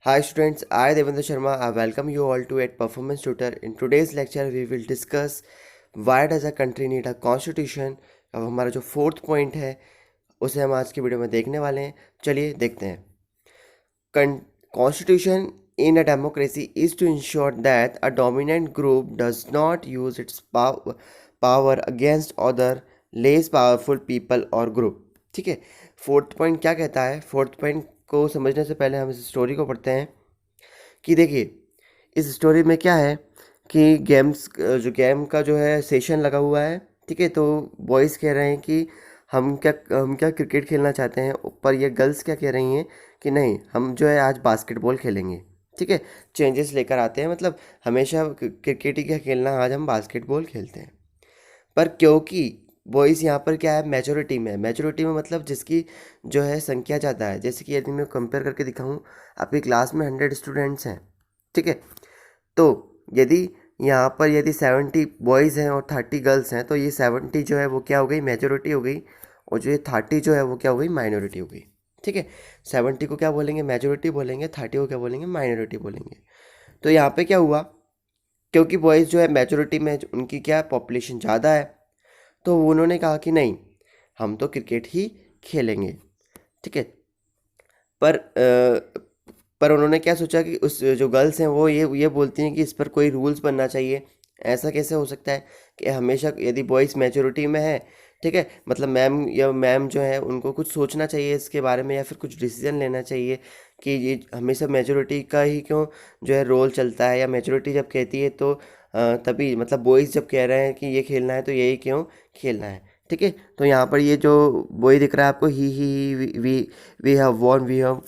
Hi students, I Devendra Sharma. I welcome you all to at Performance Tutor. In today's lecture, we will discuss why does a country need a constitution. अब हमारा जो fourth point है उसे हम आज की video में देखने वाले हैं. चलिए देखते हैं. Constitution in a democracy is to ensure that a dominant group does not use its power against other less powerful people or group. ठीक है. फोर्थ पॉइंट क्या कहता है? फोर्थ पॉइंट को समझने से पहले हम इस स्टोरी को पढ़ते हैं कि देखिए इस स्टोरी में क्या है कि गेम का जो है सेशन लगा हुआ है. ठीक है. तो बॉयज़ कह रहे हैं कि हम क्या क्रिकेट खेलना चाहते हैं, पर ये गर्ल्स क्या कह रही हैं कि नहीं, हम जो है आज बास्केटबॉल खेलेंगे. ठीक है. चेंजेस लेकर आते हैं, मतलब हमेशा क्रिकेट ही क्या खेलना, आज हम बास्केटबॉल खेलते हैं. पर क्योंकि बॉयज़ यहाँ पर क्या है, मेजोरिटी में मतलब जिसकी जो है संख्या ज़्यादा है. जैसे कि यदि मैं कंपेयर करके दिखाऊँ, आपकी क्लास में 100 स्टूडेंट्स हैं. ठीक है. तो यदि यहाँ पर यदि 70 बॉयज़ हैं और 30 गर्ल्स हैं, तो ये 70 जो है वो क्या हो गई, मेजोरिटी हो गई, और जो ये 30 जो है वो क्या हो गई, माइनॉरिटी हो गई. ठीक है. 70 को क्या बोलेंगे, मेजोरिटी बोलेंगे. 30 को क्या बोलेंगे, माइनॉरिटी बोलेंगे. तो यहाँ पे क्या हुआ, क्योंकि बॉयज़ जो है मेजोरिटी में, उनकी क्या पॉपुलेशन ज़्यादा है, तो उन्होंने कहा कि नहीं, हम तो क्रिकेट ही खेलेंगे. ठीक है. पर पर उन्होंने क्या सोचा कि उस जो गर्ल्स हैं वो ये बोलती हैं कि इस पर कोई रूल्स बनना चाहिए. ऐसा कैसे हो सकता है कि हमेशा यदि बॉयज़ मेजोरिटी में है, ठीक है, मतलब मैम जो है उनको कुछ सोचना चाहिए इसके बारे में, या फिर कुछ डिसीजन लेना चाहिए कि ये हमेशा मेजोरिटी का ही क्यों जो है रोल चलता है, या मेजोरिटी जब कहती है तो तभी, मतलब बॉयज़ जब कह रहे हैं कि ये खेलना है तो यही क्यों खेलना है. ठीक है. तो यहाँ पर ये जो बॉय दिख रहा है आपको, ही वी हैव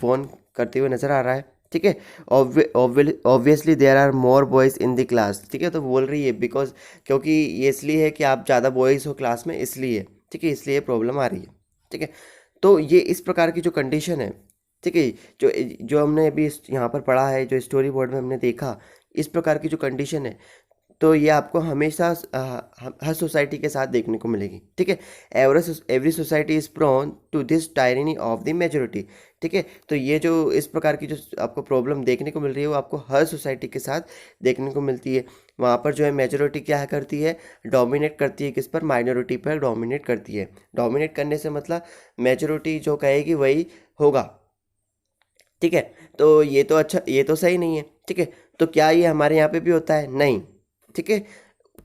वॉन करते हुए नज़र आ रहा है. ठीक है. Obviously there are more boys in the class. ठीक है. तो बोल रही है बिकॉज, क्योंकि ये इसलिए है कि आप ज़्यादा बॉयज़ हो क्लास में, इसलिए. ठीक है. इसलिए प्रॉब्लम आ रही है. ठीक है. तो ये इस प्रकार की जो कंडीशन है, ठीक है, जो जो हमने अभी यहाँ पर पढ़ा है, जो स्टोरी बोर्ड में हमने देखा, इस प्रकार की जो कंडीशन है, तो ये आपको हमेशा हर सोसाइटी के साथ देखने को मिलेगी. ठीक है. Every society is prone to this tyranny of the majority. ठीक है. तो ये जो इस प्रकार की जो आपको प्रॉब्लम देखने को मिल रही है, वो आपको हर सोसाइटी के साथ देखने को मिलती है. वहाँ पर जो है मेजोरिटी क्या करती है, डोमिनेट करती है. किस पर, माइनॉरिटी पर डोमिनेट करती है. डोमिनेट करने से मतलब मेजोरिटी जो कहेगी वही होगा. ठीक है. तो ये तो अच्छा, ये तो सही नहीं है. ठीक है. तो क्या ये हमारे यहाँ पे भी होता है? नहीं. ठीक है.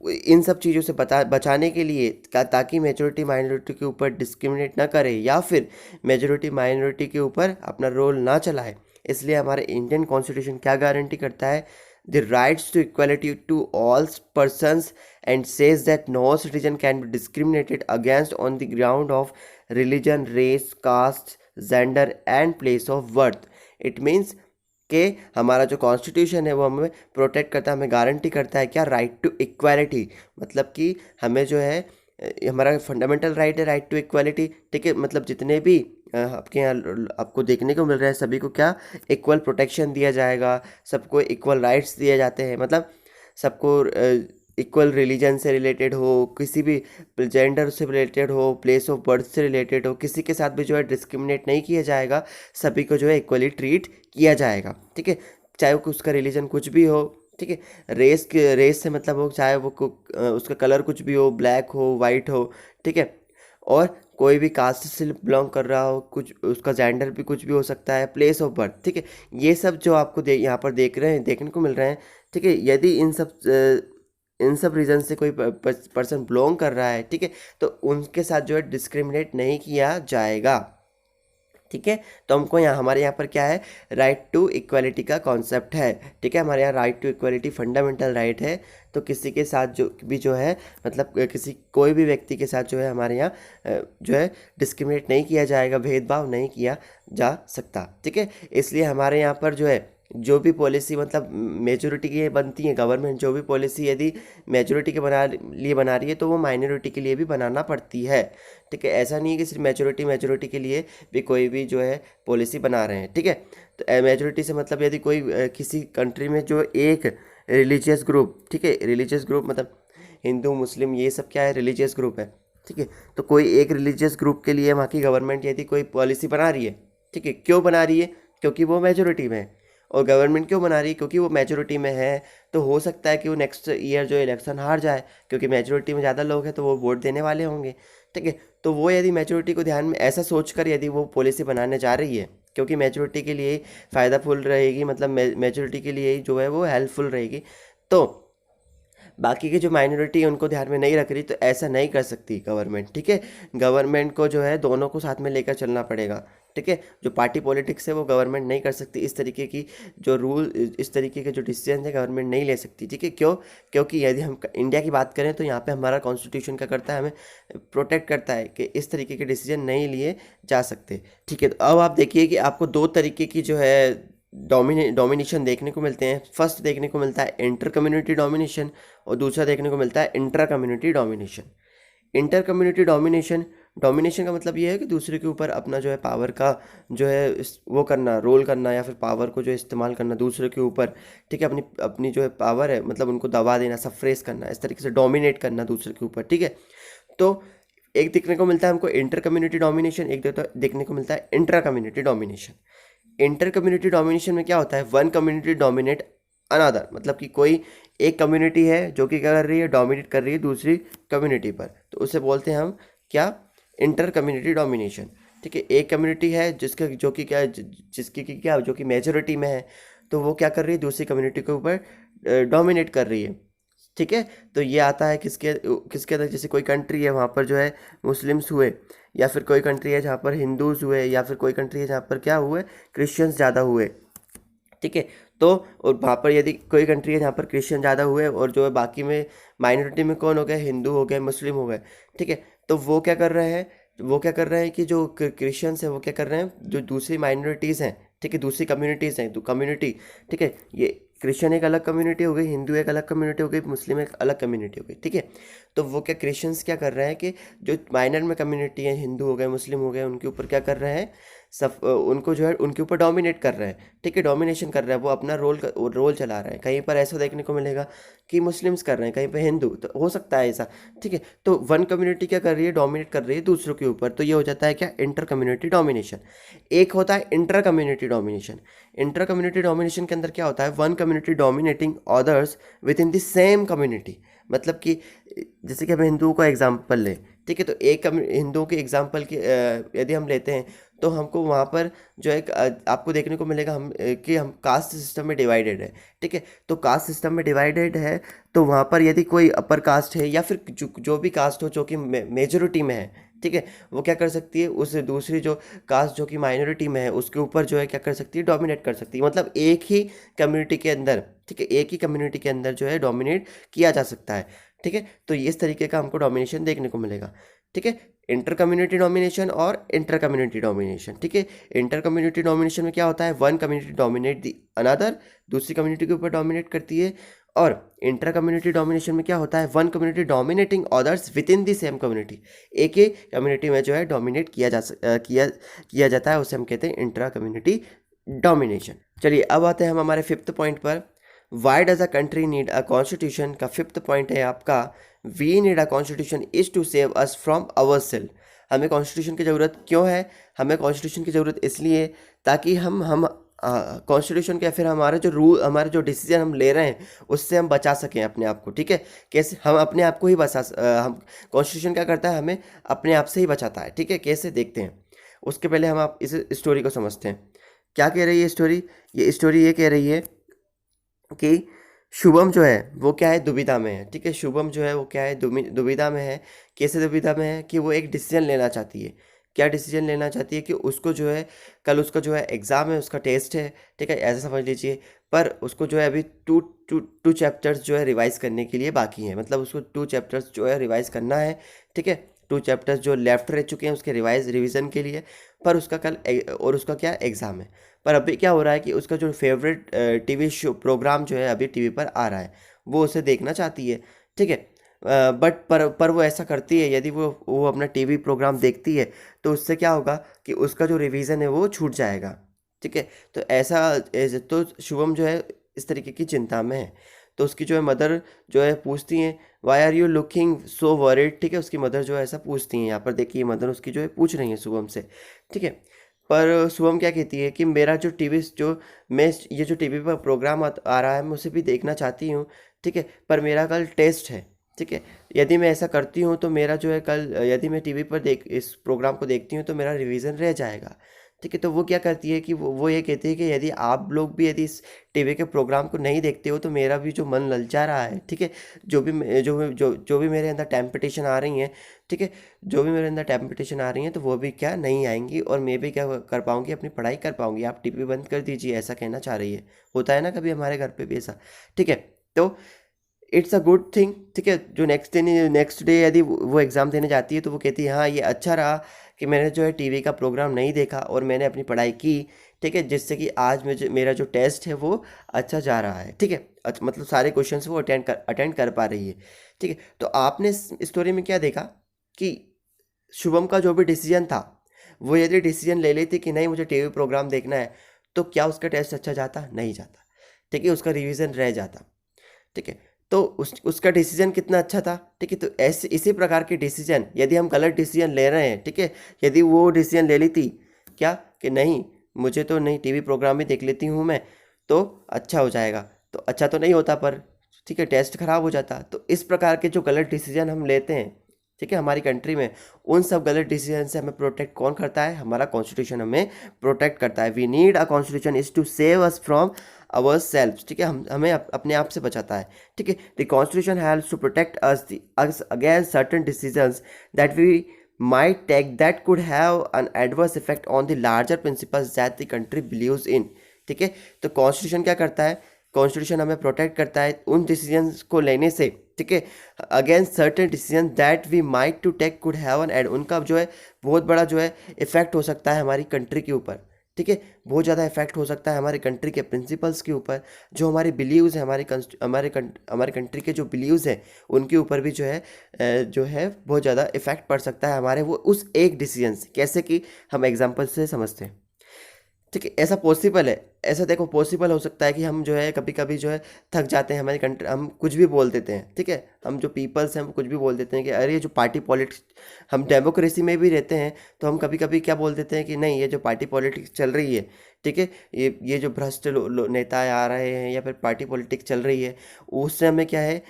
इन सब चीज़ों से बचाने के लिए, ताकि मेजोरिटी माइनॉरिटी के ऊपर डिस्क्रिमिनेट ना करे, या फिर मेजोरिटी माइनॉरिटी के ऊपर अपना रोल ना चलाए, इसलिए हमारे इंडियन कॉन्स्टिट्यूशन क्या गारंटी करता है, the rights to equality to all persons, and says that no citizen can be discriminated against on the ground of religion, race, caste, gender and place of birth. It means कि हमारा जो constitution है वो हमें protect करता है, हमें guarantee करता है क्या, राइट टू इक्वालिटी. मतलब कि हमें जो है हमारा फंडामेंटल राइट है, राइट टू इक्वालिटी. ठीक है. मतलब जितने भी आपके यहाँ आपको देखने को मिल रहा है, सभी को क्या, इक्वल प्रोटेक्शन दिया जाएगा, सबको इक्वल राइट्स दिए जाते हैं. मतलब सबको इक्वल रिलीजन से रिलेटेड हो, किसी भी जेंडर से रिलेटेड हो, प्लेस ऑफ बर्थ से रिलेटेड हो, किसी के साथ भी जो है डिस्क्रिमिनेट नहीं किया जाएगा. सभी को जो है इक्वली ट्रीट किया जाएगा. ठीक है. चाहे वो उसका रिलीजन कुछ भी हो. ठीक है. रेस से मतलब हो, चाहे वो उसका कलर कुछ भी हो, ब्लैक हो, वाइट हो. ठीक है. और कोई भी कास्ट से बिलोंग कर रहा हो, कुछ उसका जेंडर भी कुछ भी हो सकता है, प्लेस ऑफ बर्थ. ठीक है. ये सब जो आपको यहाँ पर देखने को मिल रहे हैं. ठीक है. यदि इन सब रीज़न से कोई पर्सन बिलोंग कर रहा है, ठीक है, तो उनके साथ जो है डिस्क्रिमिनेट नहीं किया जाएगा. ठीक है. तो हमको यहाँ, हमारे यहाँ पर क्या है, राइट टू इक्वालिटी का कॉन्सेप्ट है. ठीक है. हमारे यहाँ right to equality fundamental right है. तो किसी के साथ जो है, मतलब कोई भी व्यक्ति के साथ जो है हमारे यहाँ जो है डिस्क्रिमिनेट नहीं किया जाएगा, भेदभाव नहीं किया जा सकता. ठीक है. इसलिए हमारे यहाँ पर जो है, जो भी पॉलिसी मतलब मेजोरिटी की बनती है, गवर्नमेंट जो भी पॉलिसी यदि मेजोरिटी के बना रही है, तो वो माइनॉरिटी के लिए भी बनाना पड़ती है. ठीक है. ऐसा नहीं है कि सिर्फ मेजोरिटी के लिए भी कोई भी जो है पॉलिसी बना रहे हैं. ठीक है. तो मेजोरिटी से मतलब यदि कोई किसी कंट्री में जो एक रिलीजियस ग्रुप, ठीक है, रिलीजियस ग्रुप मतलब हिंदू, मुस्लिम, ये सब क्या है, रिलीजियस ग्रुप है. ठीक है. तो कोई एक रिलीजियस ग्रुप के लिए वहाँ की गवर्नमेंट यदि कोई पॉलिसी बना रही है, ठीक है, क्यों बना रही है, क्योंकि वो मेजोरिटी में है. और गवर्नमेंट क्यों बना रही है? क्योंकि वो मेजोरिटी में है, तो हो सकता है कि वो नेक्स्ट ईयर जो इलेक्शन हार जाए, क्योंकि मेजोरिटी में ज़्यादा लोग हैं तो वो वोट देने वाले होंगे। ठीक है, तो वो यदि मेजोरिटी को ध्यान में ऐसा सोचकर यदि वो पॉलिसी बनाने जा रही है, क्योंकि मेजोरिटी के लिए फ़ायदाफुल रहेगी, मतलब मेजोरिटी के लिए जो है वो हेल्पफुल रहेगी, तो बाकी की जो माइनॉरिटी है उनको ध्यान में नहीं रख रही, तो ऐसा नहीं कर सकती गवर्नमेंट। ठीक है, गवर्नमेंट को जो है दोनों को साथ में लेकर चलना पड़ेगा। ठीक है, जो पार्टी पॉलिटिक्स है वो गवर्नमेंट नहीं कर सकती, इस तरीके की जो रूल, इस तरीके के जो डिसीजन है गवर्नमेंट नहीं ले सकती। ठीक है, क्यों? क्योंकि यदि हम इंडिया की बात करें तो यहाँ पे हमारा कॉन्स्टिट्यूशन क्या करता है, हमें प्रोटेक्ट करता है कि इस तरीके के डिसीजन नहीं लिए जा सकते। ठीक है, तो अब आप देखिए कि आपको दो तरीके की जो है डोमिनेशन देखने को मिलते हैं। फर्स्ट देखने को मिलता है इंटर कम्युनिटी डोमिनेशन, और दूसरा देखने को मिलता है intra community domination. Inter community domination, domination का मतलब ये है कि दूसरे के ऊपर अपना जो है पावर का जो है वो करना, रोल करना, या फिर पावर को जो इस्तेमाल करना दूसरे के ऊपर। ठीक है, अपनी अपनी जो है पावर है, मतलब उनको दबा देना, सफ्रेस करना, इस तरीके से डोमिनेट करना दूसरे के ऊपर। ठीक है, तो एक देखने को मिलता है हमको इंटर कम्युनिटी डोमिनेशन, एक देखने को मिलता है intra community domination. Inter community domination में क्या होता है, वन कम्युनिटी डोमिनेट अनदर, मतलब कि कोई एक कम्युनिटी है जो कि क्या कर रही है, डोमिनेट कर रही है दूसरी कम्युनिटी पर, तो उसे बोलते हैं हम क्या, इंटर कम्युनिटी डोमिनेशन। ठीक है, एक कम्युनिटी है जिसका जो कि क्या जिसकी की क्या जो कि मेजोरिटी में है, तो वो क्या कर रही है, दूसरी कम्युनिटी के ऊपर डोमिनेट कर रही है। ठीक है, तो ये आता है किसके किसके अंदर, जैसे कोई कंट्री है वहाँ पर जो है मुस्लिम्स हुए, या फिर कोई कंट्री है जहाँ पर हिंदूज हुए, या फिर कोई कंट्री है जहाँ पर क्या हुए, क्रिश्चियंस ज़्यादा हुए। ठीक है, तो और वहाँ पर यदि कोई कंट्री है जहाँ पर क्रिश्चियन ज़्यादा हुए, और जो है बाकी में माइनॉरिटी में कौन हो गए, हिंदू हो गए, मुस्लिम हो गए। ठीक है, तो वो क्या कर रहे हैं, वो क्या कर रहे हैं कि जो क्रिश्चियंस हैं वो क्या कर रहे हैं, जो दूसरी माइनॉरिटीज़ हैं, ठीक है, दूसरी कम्युनिटीज़ हैं, तो कम्युनिटी, ठीक है, ये क्रिश्चियन एक अलग कम्युनिटी हो गई, हिंदू एक अलग कम्युनिटी हो गई, मुस्लिम एक अलग कम्युनिटी हो गई। ठीक है, तो वो क्या क्रिश्चियंस क्या कर रहे हैं कि जो माइनर में कम्युनिटी है, हिंदू हो गए, मुस्लिम हो गए, उनके ऊपर क्या कर रहे हैं, सब उनको जो है उनके ऊपर डोमिनेट कर रहे हैं। ठीक है, डोमिनेशन कर रहे हैं, वो अपना रोल चला रहे हैं। कहीं पर ऐसा देखने को मिलेगा कि मुस्लिम्स कर रहे हैं, कहीं पर हिंदू, तो हो सकता है ऐसा। ठीक है, तो वन कम्युनिटी क्या कर रही है, डोमिनेट कर रही है दूसरों के ऊपर, तो ये हो जाता है क्या, इंटर कम्युनिटी डोमिनेशन। एक होता है intra community domination. Intra community domination के अंदर क्या होता है, one community dominating others with in the same community, मतलब कि जैसे कि हम हिंदुओं का एग्जाम्पल लें। ठीक है, तो एक हिंदुओं के एग्जाम्पल की यदि हम लेते हैं, तो हमको वहाँ पर जो एक आपको देखने को मिलेगा कि हम कास्ट सिस्टम में डिवाइडेड है। ठीक है, तो कास्ट सिस्टम में डिवाइडेड है, तो वहाँ पर यदि कोई अपर कास्ट है, या फिर जो भी कास्ट हो जो कि मेजोरिटी में है, ठीक है, वो क्या कर सकती है, उस दूसरी जो कास्ट जो कि माइनॉरिटी में है उसके ऊपर जो है क्या कर सकती है, डोमिनेट कर सकती है। मतलब एक ही कम्युनिटी के अंदर, ठीक है, एक ही कम्युनिटी के अंदर जो है डोमिनेट किया जा सकता है। ठीक है, तो इस तरीके का हमको डोमिनेशन देखने को मिलेगा। ठीक है, इंटर कम्युनिटी डोमिनेशन और इंटर कम्युनिटी डोमिनेशन। ठीक है, इंटर कम्युनिटी डोमिनेशन में क्या होता है, one community dominate the another, दूसरी कम्युनिटी के ऊपर डोमिनेट करती है। और इंटर कम्युनिटी डोमिनेशन में क्या होता है, one community dominating others with in the same community, एक ही कम्युनिटी में जो है डोमिनेट किया जाता है, उसे हम कहते हैं इंट्रा कम्युनिटी डोमिनेशन। चलिए अब आते हैं हम हमारे फिफ्थ पॉइंट पर, why does a country need a constitution. का फिफ्थ पॉइंट है आपका, we need a constitution is to save us from our self. हमें कॉन्स्टिट्यूशन की ज़रूरत क्यों है, हमें कॉन्स्टिट्यूशन की ज़रूरत इसलिए ताकि हम कॉन्स्टिट्यूशन के फिर हमारे जो रूल, हमारे जो डिसीजन हम ले रहे हैं उससे हम बचा सकें अपने आप को। ठीक है, कैसे हम अपने आप को ही हम कॉन्स्टिट्यूशन क्या करता है, हमें अपने आप से ही बचाता है। ठीक है, कैसे देखते हैं, उसके पहले हम आप इस स्टोरी को समझते हैं। क्या कह रही है स्टोरी, ये स्टोरी ये कह रही है कि शुभम जो है वो क्या है, दुविधा में है। ठीक है, शुभम जो है वो क्या है, दुविधा में है। कैसे दुविधा में है कि वो एक डिसीजन लेना चाहती है। क्या डिसीजन लेना चाहती है कि उसको जो है कल उसका जो है एग्ज़ाम है, उसका टेस्ट है। ठीक है, ऐसा समझ लीजिए, पर उसको जो है अभी टू टू टू चैप्टर्स जो है रिवाइज़ करने के लिए बाकी हैं, मतलब उसको टू चैप्टर्स जो है रिवाइज़ करना है। ठीक है, टू चैप्टर्स जो लेफ्ट रह चुके हैं उसके रिवीजन के लिए, पर उसका कल और उसका क्या एग्ज़ाम है। पर अभी क्या हो रहा है कि उसका जो फेवरेट टीवी शो प्रोग्राम जो है अभी टीवी पर आ रहा है, वो उसे देखना चाहती है। ठीक है, बट पर वो ऐसा करती है, यदि वो अपना टीवी प्रोग्राम देखती है तो उससे क्या होगा कि उसका जो रिवीजन है वो छूट जाएगा। ठीक है, तो तो शुभम जो है इस तरीके की चिंता में है। तो उसकी जो है मदर जो है पूछती हैं, why are you looking so worried. ठीक है, उसकी मदर जो है ऐसा पूछती हैं, यहाँ पर देखिए मदर उसकी जो है पूछ रही है शुभम से। ठीक है, पर शुभम क्या कहती है कि मेरा जो टीवी जो मैं ये जो टीवी पर प्रोग्राम आ रहा है मैं उसे भी देखना चाहती हूँ, ठीक है, पर मेरा कल टेस्ट है, ठीक है। यदि मैं ऐसा करती हूँ तो मेरा जो है कल यदि मैं टीवी पर देख इस प्रोग्राम को देखती हूँ तो मेरा रिवीजन रह जाएगा, ठीक है। तो वो क्या करती है कि वो ये कहती है कि यदि आप लोग भी यदि इस टीवी के प्रोग्राम को नहीं देखते हो तो मेरा भी जो मन ललचा रहा है, ठीक है, जो भी मेरे अंदर टेम्पटेशन आ रही हैं, ठीक है, जो भी मेरे अंदर टेम्पटेशन आ रही हैं तो वो भी क्या नहीं आएंगी और मैं भी क्या कर पाऊंगी, अपनी पढ़ाई कर पाऊंगी। आप टीवी बंद कर दीजिए, ऐसा कहना चाह रही है। होता है ना कभी हमारे घर पे भी ऐसा, ठीक है। तो इट्स अ गुड थिंग, ठीक है। जो नेक्स्ट डे यदि वो एग्ज़ाम देने जाती है तो वो कहती है हाँ ये अच्छा रहा कि मैंने जो है टीवी का प्रोग्राम नहीं देखा और मैंने अपनी पढ़ाई की, ठीक है, जिससे कि आज मुझे मेरा जो टेस्ट है वो अच्छा जा रहा है, ठीक है। मतलब सारे क्वेश्चंस वो अटेंड कर पा रही है, ठीक है। तो आपने इस स्टोरी में क्या देखा कि शुभम का जो भी डिसीजन था, वो यदि डिसीजन ले लेती कि नहीं मुझे टीवी प्रोग्राम देखना है, तो क्या उसका टेस्ट अच्छा जाता? नहीं जाता, ठीक है, उसका रिवीजन रह जाता, ठीक है। तो उसका डिसीजन कितना अच्छा था, ठीक है। तो ऐसे इसी प्रकार के डिसीजन यदि हम गलत डिसीजन ले रहे हैं, ठीक है, यदि वो डिसीजन ले ली थी क्या कि नहीं मुझे तो नहीं टीवी प्रोग्राम ही देख लेती हूँ मैं, तो अच्छा हो जाएगा, तो अच्छा तो नहीं होता पर, ठीक है, टेस्ट खराब हो जाता। तो इस प्रकार के जो गलत डिसीजन हम लेते हैं, ठीक है, हमारी कंट्री में, उन सब गलत डिसीजन से हमें प्रोटेक्ट कौन करता है? हमारा कॉन्स्टिट्यूशन हमें प्रोटेक्ट करता है। We need a constitution is to save us from our self, ठीक है, हमें अपने आप से बचाता है, ठीक है। The constitution helps to protect us against certain decisions that we might take that could have an adverse effect on the larger principles that the country believes in, ठीक है। तो कॉन्स्टिट्यूशन क्या करता है? कॉन्स्टिट्यूशन हमें प्रोटेक्ट करता है उन डिसीजंस को लेने से, ठीक है, against certain decision that we might to take could have an aid, उनका जो है बहुत बड़ा जो है इफेक्ट हो सकता है हमारी कंट्री के ऊपर, ठीक है, बहुत ज़्यादा इफेक्ट हो सकता है हमारी कंट्री के प्रिंसिपल्स के ऊपर, जो हमारे बिलीव्स हैं, हमारे कंट्री के जो बिलीव्स हैं उनके ऊपर भी जो है बहुत ज़्यादा इफेक्ट पड़ सकता है हमारे वो उस एक डिसीजन से। कैसे कि हम एग्जांपल से समझते हैं, ठीक है। ऐसा पॉसिबल है, ऐसा देखो पॉसिबल हो सकता है कि हम जो है कभी कभी जो है थक जाते हैं, हमारी कंट्री हम कुछ भी बोल देते हैं, ठीक है, हम जो पीपल्स हैं वो कुछ भी बोल देते हैं कि अरे ये जो पार्टी पॉलिटिक्स, हम डेमोक्रेसी में भी रहते हैं तो हम कभी कभी क्या बोल देते हैं कि नहीं ये जो पार्टी पॉलिटिक्स चल रही है, ठीक है, ये जो भ्रष्ट नेता आ रहे हैं या फिर पार्टी पॉलिटिक्स चल रही है, उससे हमें क्या है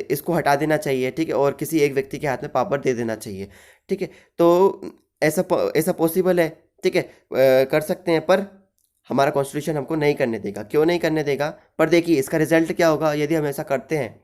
इसको हटा देना चाहिए, ठीक है, और किसी एक व्यक्ति के हाथ में पावर दे देना चाहिए, ठीक है। तो ऐसा पॉसिबल है, ठीक है, कर सकते हैं, पर हमारा कॉन्स्टिट्यूशन हमको नहीं करने देगा। क्यों नहीं करने देगा? पर देखिए इसका रिजल्ट क्या होगा यदि हम ऐसा करते हैं,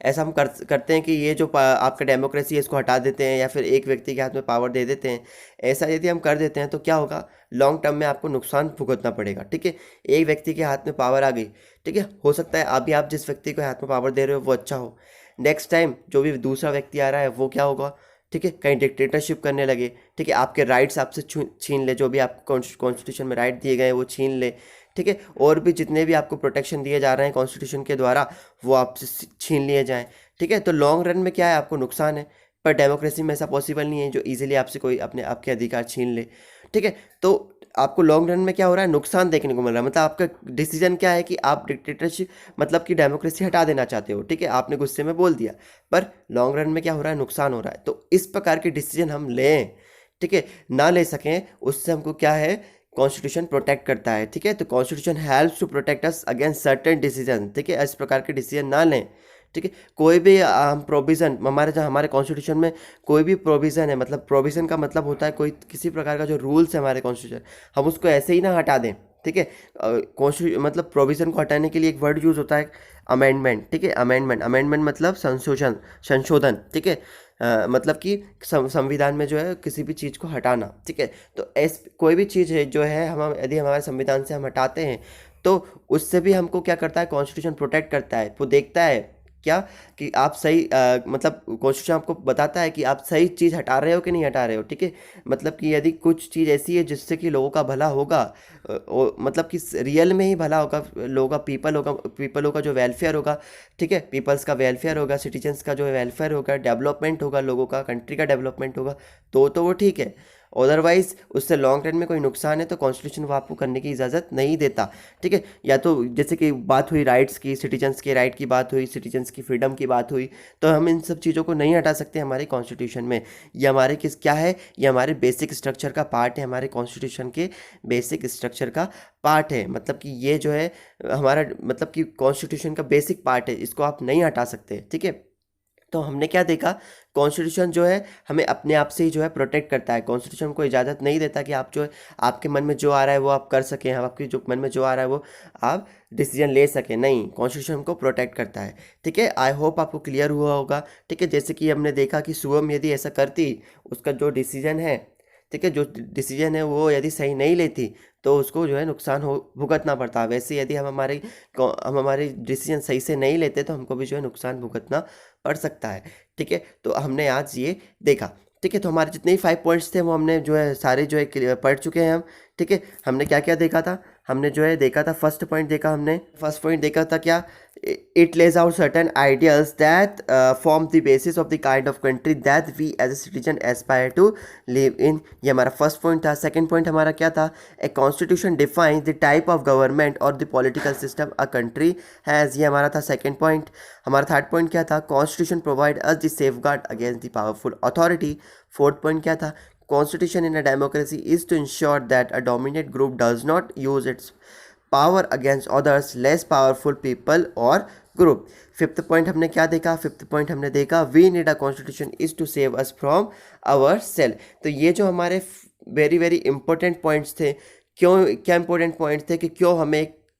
ऐसा हम करते हैं कि ये जो आपका डेमोक्रेसी है इसको हटा देते हैं या फिर एक व्यक्ति के हाथ में पावर दे देते हैं, ऐसा यदि हम कर देते हैं तो क्या होगा? लॉन्ग टर्म में आपको नुकसान भुगतना पड़ेगा, ठीक है। एक व्यक्ति के हाथ में पावर आ गई, ठीक है, हो सकता है अभी आप जिस व्यक्ति को हाथ में पावर दे रहे हो वो अच्छा हो, नेक्स्ट टाइम जो भी दूसरा व्यक्ति आ रहा है वो क्या होगा, ठीक है, कहीं डिक्टेटरशिप करने लगे, ठीक है, आपके राइट्स आपसे छीन ले, जो भी आपको कॉन्स्टिट्यूशन में राइट दिए गए हैं वो छीन ले, ठीक है, और भी जितने भी आपको प्रोटेक्शन दिए जा रहे हैं कॉन्स्टिट्यूशन के द्वारा वो आपसे छीन लिए जाएं, ठीक है। तो लॉन्ग रन में क्या है? आपको नुकसान है। पर डेमोक्रेसी में ऐसा पॉसिबल नहीं है जो इजीली आपसे कोई आपके अधिकार छीन ले, ठीक है। तो आपको लॉन्ग रन में क्या हो रहा है? नुकसान देखने को मिल रहा है। मतलब आपका डिसीजन क्या है कि आप डिक्टेटरशिप मतलब कि डेमोक्रेसी हटा देना चाहते हो, ठीक है, आपने गुस्से में बोल दिया, पर लॉन्ग रन में क्या हो रहा है? नुकसान हो रहा है। तो इस प्रकार के डिसीजन हम लें, ठीक है, ना ले सकें, उससे हमको क्या है? कॉन्स्टिट्यूशन प्रोटेक्ट करता है, ठीक है। तो constitution helps to protect us against certain decision, ठीक है, इस प्रकार के डिसीजन ना लें, ठीक है। कोई भी हम प्रोविज़न हमारे कॉन्स्टिट्यूशन में कोई भी प्रोविज़न है, मतलब प्रोविज़न का मतलब होता है कोई किसी प्रकार का जो रूल्स है हमारे कॉन्स्टिट्यूशन, हम उसको ऐसे ही ना हटा दें, ठीक है। कॉन्स्टिट्यूशन मतलब प्रोविज़न को हटाने के लिए एक वर्ड यूज़ होता है अमेंडमेंट, ठीक है, अमेंडमेंट मतलब संशोधन, ठीक है। मतलब कि संविधान में जो है किसी भी चीज़ को हटाना, ठीक है। तो कोई भी चीज़ है जो है हम यदि हमारे संविधान से हम हटाते हैं तो उससे भी हमको क्या करता है? कॉन्स्टिट्यूशन प्रोटेक्ट करता है। वो देखता है क्या कि आप सही मतलब कॉन्स्टिट्यूशन आपको बताता है कि आप सही चीज़ हटा रहे हो कि नहीं हटा रहे हो, ठीक है। मतलब कि यदि कुछ चीज़ ऐसी है जिससे कि लोगों का भला होगा, मतलब कि रियल में ही भला होगा लोगों का, पीपलों का जो वेलफेयर होगा, ठीक है, पीपल्स का वेलफेयर होगा, सिटीजन्स का जो वेलफेयर होगा, डेवलपमेंट होगा, लोगों का, कंट्री का डेवलपमेंट होगा, तो वो ठीक है। अदरवाइज उससे लॉन्ग रन में कोई नुकसान है तो कॉन्स्टिट्यूशन वो आपको करने की इजाज़त नहीं देता, ठीक है। या तो जैसे कि बात हुई राइट्स की, सिटीजन्स के राइट की बात हुई, सिटीजन्स की फ्रीडम की बात हुई, तो हम इन सब चीज़ों को नहीं हटा सकते हमारे कॉन्स्टिट्यूशन में। ये हमारे किस क्या है, ये हमारे बेसिक स्ट्रक्चर का पार्ट है, हमारे कॉन्स्टिट्यूशन के बेसिक स्ट्रक्चर का पार्ट है। मतलब कि ये जो है हमारा मतलब कि कॉन्स्टिट्यूशन का बेसिक पार्ट है, इसको आप नहीं हटा सकते, ठीक है। तो हमने क्या देखा, कॉन्स्टिट्यूशन जो है हमें अपने आप से ही जो है प्रोटेक्ट करता है। कॉन्स्टिट्यूशन को इजाज़त नहीं देता कि आप जो है आपके मन में जो आ रहा है वो आप कर सकें, हम आपके जो मन में जो आ रहा है वो आप डिसीजन ले सकें, नहीं, कॉन्स्टिट्यूशन हमको प्रोटेक्ट करता है, ठीक है। आई होप आपको क्लियर हुआ होगा, ठीक है। जैसे कि हमने देखा कि शुभम यदि ऐसा करती, उसका जो डिसीजन है, ठीक है, जो डिसीजन है वो यदि सही नहीं लेती तो उसको जो है नुकसान हो भुगतना पड़ता। वैसे यदि हम हमारे डिसीजन सही से नहीं लेते तो हमको भी जो है नुकसान भुगतना पड़ सकता है, ठीक है। तो हमने आज ये देखा, ठीक है। तो हमारे जितने ही 5 पॉइंट्स थे वो हमने जो है सारे जो है पढ़ चुके हैं हम, ठीक है। हमने क्या क्या देखा था, हमने जो है देखा था फर्स्ट पॉइंट देखा, हमने फर्स्ट पॉइंट देखा था क्या, it lays out certain ideals that form the basis of the kind of country that we as a citizen aspire to live in. ये हमारा फर्स्ट पॉइंट था। सेकंड पॉइंट हमारा क्या था, a constitution defines the type of government और the political system a country has, ये हमारा था सेकंड पॉइंट। हमारा थर्ड पॉइंट क्या था, constitution provide us the safeguard against the powerful authority. Fourth point क्या था, Constitution in a democracy is to ensure that a dominant group does not use its power against others less powerful people or group। Fifth point हमने क्या देखा, fifth point हमने देखा we need a constitution is to save us from our self. तो ये जो हमारे very very important points थे, क्यों क्या इंपॉर्टेंट पॉइंट्स थे कि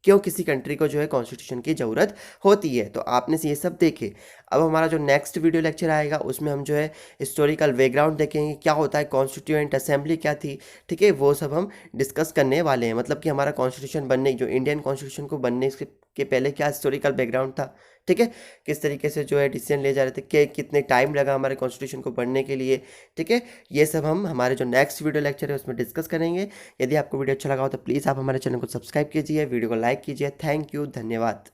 क्यों किसी कंट्री को जो है कॉन्स्टिट्यूशन की ज़रूरत होती है, तो आपने ये सब देखे। अब हमारा जो नेक्स्ट वीडियो लेक्चर आएगा उसमें हम जो है हिस्टोरिकल बैकग्राउंड देखेंगे, क्या होता है कॉन्स्टिट्यूएंट असेंबली क्या थी, ठीक है, वो सब हम डिस्कस करने वाले हैं। मतलब कि हमारा कॉन्स्टिट्यूशन बनने, जो इंडियन कॉन्स्टिट्यूशन को बनने के पहले क्या हिस्टोरिकल बैकग्राउंड था, ठीक है, किस तरीके से जो है डिसीजन ले जा रहे थे, कि कितने टाइम लगा हमारे कॉन्स्टिट्यूशन को बनने के लिए, ठीक है। ये सब हम हमारे जो नेक्स्ट वीडियो लेक्चर है उसमें डिस्कस करेंगे। यदि आपको वीडियो अच्छा लगा हो तो प्लीज़ आप हमारे चैनल को सब्सक्राइब कीजिए, वीडियो को लाइक कीजिए। थैंक यू, धन्यवाद।